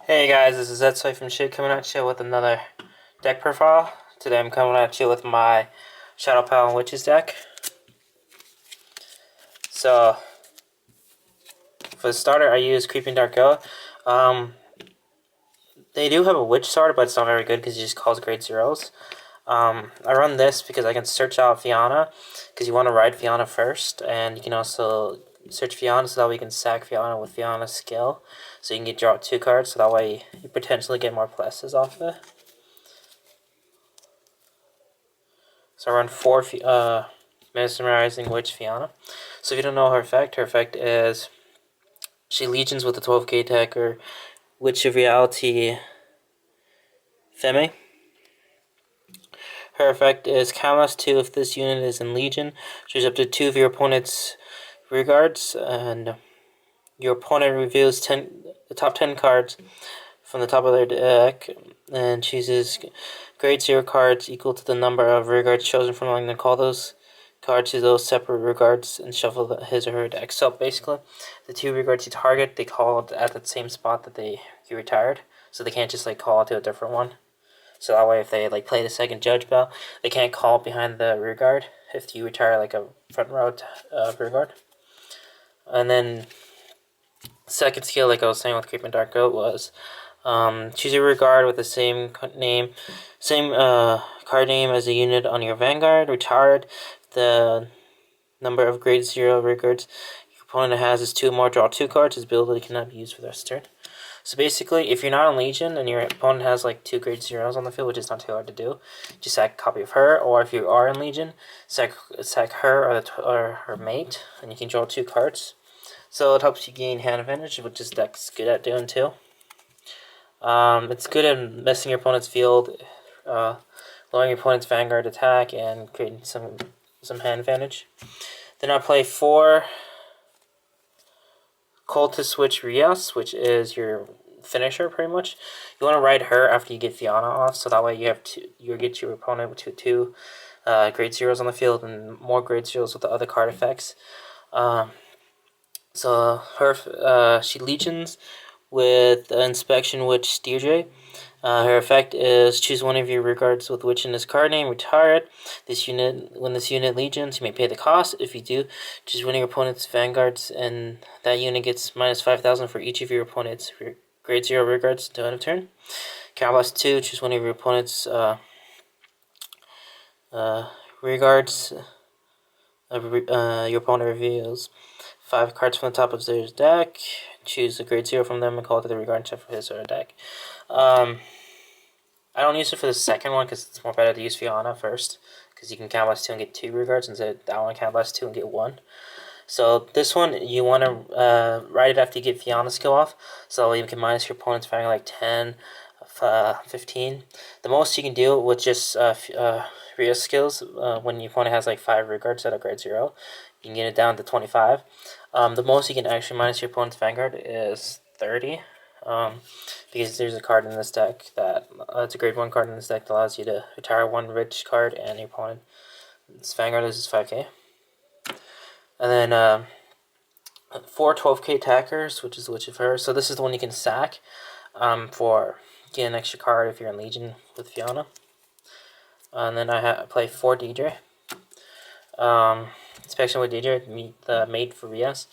Hey guys, this is Etsy from ShiGig coming at you with another deck profile. Today I'm coming at you with my Shadow Paladin Witches deck. So, for the starter, I use Creeping Dark Goat. They do have a Witch starter, but it's not very good because it just calls grade zeros. I run this because I can search out Fianna, because you want to ride Fianna first, and you can also search Fianna so that way you can sack Fianna with Fianna's skill. So you can draw 2 cards, so that way you potentially get more pluses off of it. So I run 4 Mesmerizing Witch Fianna. So if you don't know her effect is she legions with a 12k attacker, Witch of Reality Femme. Her effect is Camas 2 if this unit is in Legion. Choose up to 2 of your opponent's rear guards, and your opponent reveals the top 10 cards from the top of their deck and chooses grade 0 cards equal to the number of rear guards chosen from among them. Call those cards to those separate rear guards and shuffle his or her deck. So basically, the 2 rear guards you target, they call it at the same spot that you retired. So they can't just call it to a different one. So that way, if they play the second Judge Bell, they can't call behind the rear guard if you retire a front row rear guard. And then second skill, like I was saying with Creeping Dark Goat, was choose a rear guard with the same card name as the unit on your Vanguard. Retired. The number of grade 0 rear guards your opponent has is 2 more. Draw 2 cards. His ability cannot be used for the rest of the turn. So basically, if you're not on Legion and your opponent has 2 grade 0s on the field, which is not too hard to do, just sack a copy of her. Or if you are in Legion, sack her or her mate, and you can draw 2 cards. So it helps you gain hand advantage, which this deck's good at doing too. It's good at messing your opponent's field, lowering your opponent's Vanguard attack, and creating some hand advantage. Then I play 4 Cultist Witch Rias, which is your finisher pretty much. You want to ride her after you get Fianna off, so that way you get your opponent with two grade 0s on the field and more grade 0s with the other card effects. So she legions with Inspection Witch Deirdre. Her effect is choose one of your rear guards with Witch in this card name, retire it. When this unit legions, you may pay the cost. If you do, choose one of your opponent's vanguards, and that unit gets minus 5,000 for each of your opponent's grade 0 rear guards until end of turn. Cowboys 2, choose one of your opponent's rear guards. Your opponent reveals 5 cards from the top of their deck. Choose a grade 0 from them and call it to the rear guard check for his or her deck. I don't use it for the second one because it's more better to use Fianna first, because you can count less 2 and get 2 rear guards instead of that one count less 2 and get 1. So this one, you want to write it after you get Fianna's skill off, so you can minus your opponent's value 10, 15. The most you can do with just Rias skills, when your opponent has 5 rear guards at a grade 0, you can get it down to 25. The most you can actually minus your opponent's Vanguard is 30. Because there's a card in this deck that it's a grade 1 card in this deck that allows you to retire 1 rich card and your opponent's Vanguard loses 5k. And then 4 12k attackers, which is Witch of Her. So this is the one you can sack for getting an extra card if you're in Legion with Fianna. And then I play 4 Deirdre. Inspection with Deirdre, the mate for Rias.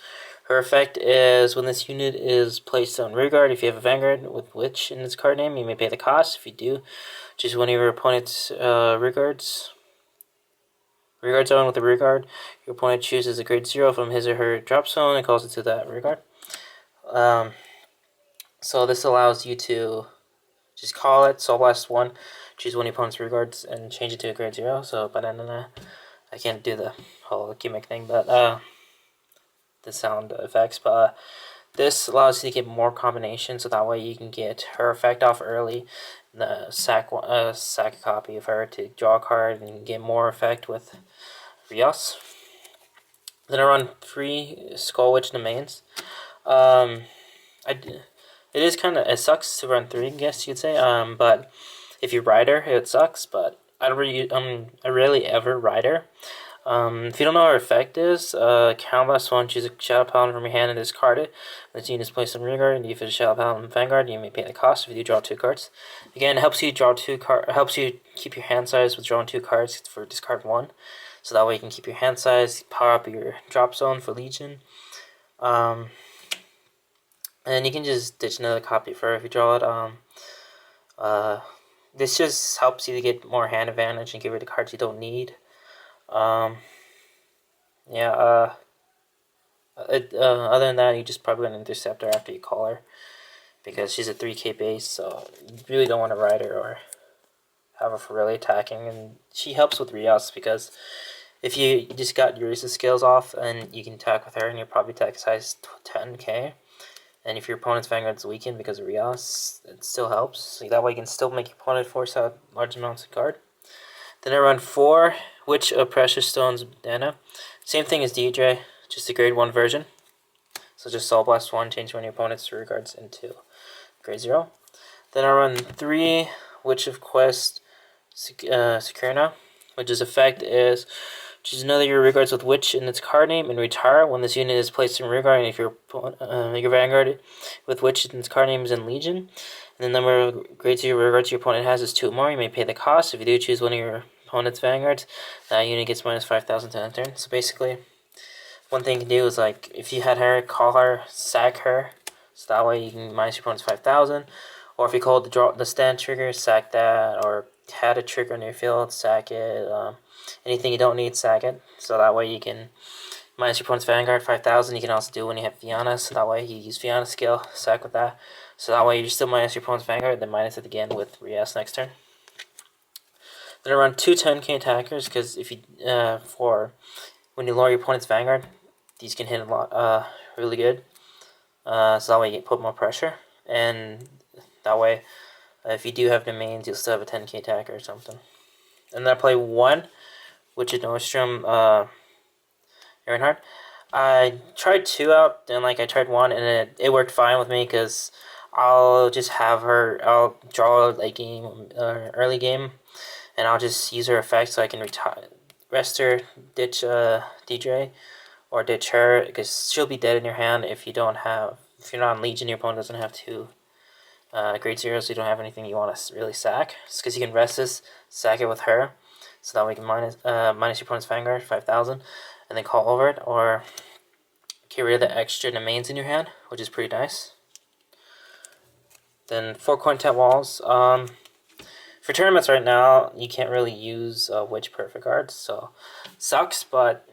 Her effect is when this unit is placed on rearguard, if you have a Vanguard with Witch in its card name, you may pay the cost. If you do, choose one of your opponent's rearguards. Rearguard zone with a rearguard. Your opponent chooses a grade 0 from his or her drop zone and calls it to that rearguard. So this allows you to just call it, Soul Blast 1, choose one of your opponent's rearguards, and change it to a grade 0. So, but I can't do the whole gimmick thing, but the sound effects, but this allows you to get more combinations, so that way you can get her effect off early, the sack a copy of her to draw a card and get more effect with Rias. Then I run 3 Skull Witch domains. It sucks to run 3, I guess you'd say. But if you ride her, it sucks. But I rarely ever ride her. If you don't know what her effect is, count last one, choose a Shadow Paladin from your hand and discard it. When this unit is placed in rearguard, and you use a Shadow Paladin Vanguard, you may pay the cost if you do draw 2 cards. Again, it helps you draw 2 cards. Helps you keep your hand size with drawing 2 cards for discard 1. So that way you can keep your hand size, power up your drop zone for Legion. And you can just ditch another copy for if you draw it. This just helps you to get more hand advantage and get rid of cards you don't need. Other than that, you just probably gonna intercept her after you call her, because she's a 3k base, so you really don't want to ride her or have her for really attacking. And she helps with Rias, because if you just got your Rias skills off and you can attack with her, and your probably attack size 10k. And if your opponent's Vanguard is weakened because of Rias, it still helps. So that way you can still make your opponent force out large amounts of card. Then I run 4 Witch of Precious Stones Banana. Same thing as DJ, just a grade 1 version. So just Soul Blast 1, change one of your opponent's regards into grade 0. Then I run 3 Witch of Quest Securna, which his effect is choose another of your regards with Witch in its card name and retire when this unit is placed in rearguard, and if your Vanguard with Witch in its card name is in Legion, and the number of grades of your regards your opponent has is 2 or more, you may pay the cost. If you do choose one of your opponent's Vanguards, that unit gets minus 5,000 to end turn. So basically, one thing you can do is, like, if you had her, call her, sack her, so that way you can minus your opponent's 5,000. Or if you called the stand trigger, sack that, or had a trigger in your field, sack it. Anything you don't need, sack it. So that way you can minus your opponent's Vanguard 5,000. You can also do when you have Fianna, so that way you use Fianna skill, sack with that. So that way you still minus your opponent's Vanguard, then minus it again with Rias next turn. Then I run 2 10k attackers, because if you for when you lower your opponent's Vanguard, these can hit a lot, really good. So that way you put more pressure, and that way if you do have domains, you'll still have a 10k attacker or something. And then I play 1, which is Nordstrom Earnhardt. I tried 2 out, then I tried 1, and it worked fine with me, because I'll just have her, I'll draw late game, early game, and I'll just use her effect so I can rest her, ditch DJ, or ditch her, because she'll be dead in your hand if you're not on Legion, your opponent doesn't have 2 grade 0, so you don't have anything you want to really sack. It's because you can rest this, sack it with her, so that way you can minus your opponent's Vanguard 5,000, and then call over it, or get rid of the extra domains in your hand, which is pretty nice. Then 4 coin tap walls. For tournaments right now, you can't really use Witch Perfect cards, so sucks. But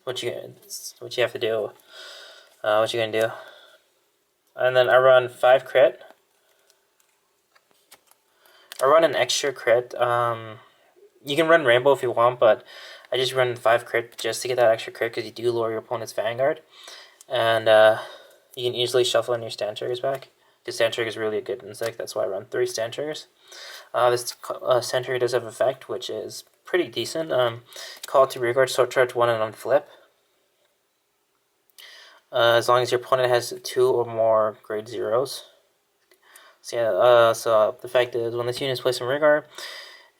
what you have to do, what you gonna do? And then I run 5 crit. I run an extra crit. You can run Rainbow if you want, but I just run 5 crit just to get that extra crit, because you do lower your opponent's Vanguard. And you can easily shuffle in your stand triggers back, because stand trigger is really a good insect. That's why I run 3 stand triggers. This stand trigger does have effect, which is pretty decent. Call it to rearguard, sword charge 1 and unflip. As long as your opponent has 2 or more grade 0s. So yeah, so the fact is, when this unit is placed in rearguard,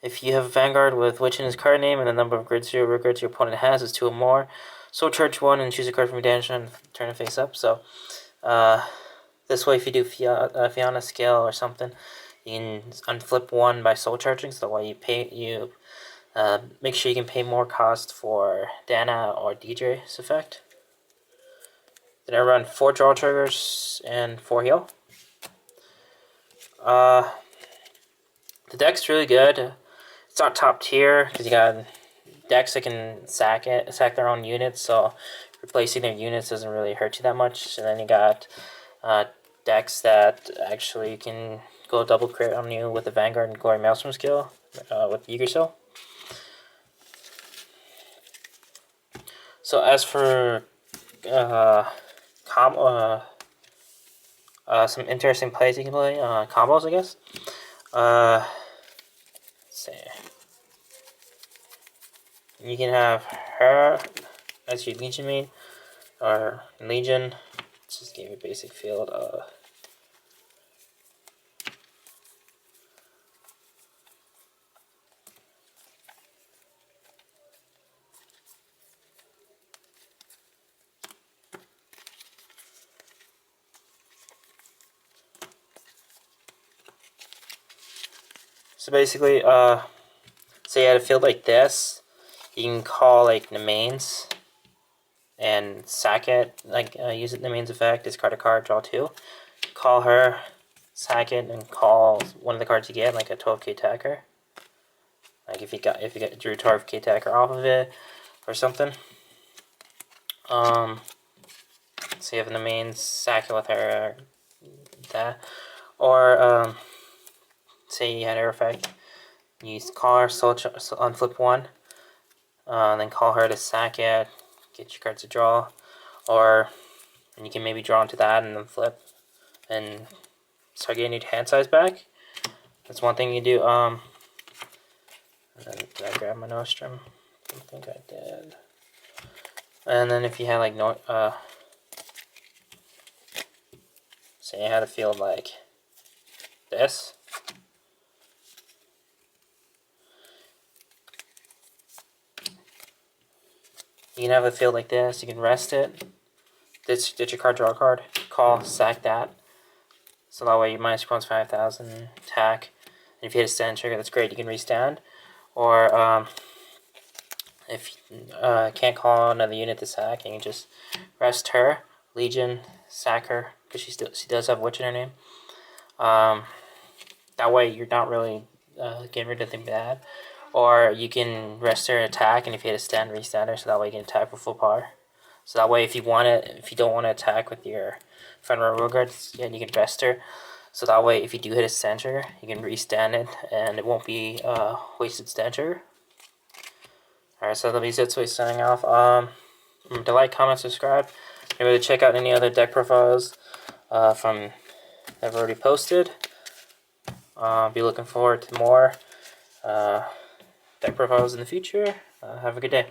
if you have a Vanguard with Witch in his card name and the number of grade 0 rearguards your opponent has is 2 or more, so charge 1 and choose a card from your damage and turn it face up. So this way, if you do Fianna scale or something, you can unflip 1 by soul charging, so that way you make sure you can pay more cost for Dana or DJ's effect. Then I run 4 draw triggers and 4 heal. The deck's really good. It's not top tier, because you got decks that can sack their own units, so replacing their units doesn't really hurt you that much. And then you got decks that actually can go double crit on you with the Vanguard and Glory Maelstrom skill with Yggdrasil. So as for some interesting plays you can play, combos, I guess. Let's see. You can have her as your Legion main, or Legion. Let's just give you a basic field. So basically, say you had a field like this, you can call like the mains and sack it, like use it in the mains effect, discard a card, draw 2. Call her, sack it, and call one of the cards you get, like a 12k attacker. Like if you drew 12k attacker off of it or something. So you have in the mains, sack it with her, that. Or say you had her effect, you call her on flip 1, then call her to sack it, get your cards to draw, or and you can maybe draw into that and then flip and start getting your hand size back. That's one thing you do. And then did I grab my nostrum? I don't think I did. And then if you had like say you had a field like this. You can have a field like this, you can rest it. Ditch your card, draw a card, call, sack that. So that way you minus your opponent's 5,000 attack. And if you hit a stand trigger, that's great, you can restand. Or if you can't call another unit to sack, you can just rest her, Legion, sack her, because she does have Witch in her name. That way you're not really getting rid of anything bad. Or you can rest her, attack, and if you hit a stand, restand her, so that way you can attack with full power. So that way, if you don't want to attack with your front row road guards, yeah, you can rest her. So that way, if you do hit a stand trigger, you can restand it, and it won't be wasted stand trigger. Alright, so that'll be Zitsui signing off. Remember to like, comment, subscribe. Remember to check out any other deck profiles from that I've already posted. Be looking forward to more deck profiles in the future. Have a good day.